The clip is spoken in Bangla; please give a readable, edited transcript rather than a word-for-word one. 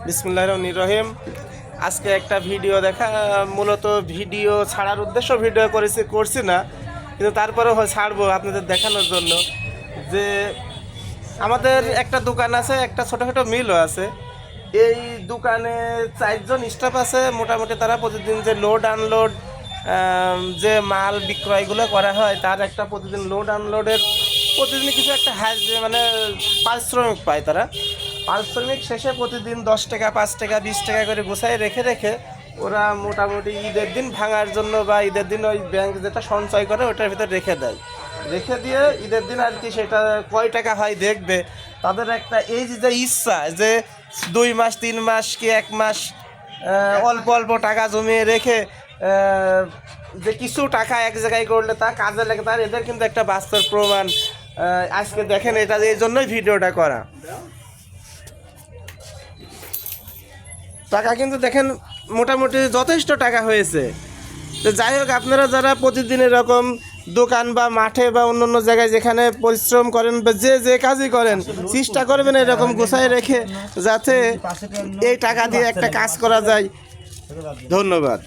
বিসমিল্লাহির রহমানির রহিম। আজকে একটা ভিডিও দেখা, মূলত ভিডিও ছাড়ার উদ্দেশ্য ভিডিও করছি না, কিন্তু তারপরেও ছাড়বো আপনাদের দেখানোর জন্য যে আমাদের একটা দোকান আছে, একটা ছোটোখাটো মিলও আছে। এই দোকানে 4 জন স্টাফ আছে মোটামুটি। তারা প্রতিদিন যে লোড আনলোড যে মাল বিক্রয়গুলো করা হয়, তার একটা প্রতিদিন লোড আনলোডের প্রতিদিন কিছু একটা মানে পারিশ্রমিক পায় তারা। পারিশ্রমিক শেষে প্রতিদিন 10 টাকা, 5 টাকা, 20 টাকা করে গোছায় রেখে রেখে ওরা মোটামুটি ঈদের দিন ভাঙার জন্য বা ঈদের দিন ওই ব্যাংক যেটা সঞ্চয় করে ওটার ভিতরে রেখে দেয়। রেখে দিয়ে ঈদের দিন আর কি সেটা কয় টাকা হয় দেখবে। তাদের একটা এই যে ইচ্ছা যে 2 মাস 3 মাস কি 1 মাস অল্প অল্প টাকা জমিয়ে রেখে যে কিছু টাকা এক জায়গায় করলে তা কাজে লাগে, তার এদের কিন্তু একটা বাস্তব প্রমাণ আজকে দেখেন। এটা এই জন্যই ভিডিওটা করা। টাকা কিন্তু দেখেন মোটামুটি যথেষ্ট টাকা হয়েছে। তো যাই হোক, আপনারা যারা প্রতিদিন এরকম দোকান বা মাঠে বা অন্য অন্য জায়গায় যেখানে পরিশ্রম করেন বা যে কাজই করেন, চেষ্টা করবেন এরকম গোছায় রেখে, যাতে এই টাকা দিয়ে একটা কাজ করা যায়। ধন্যবাদ।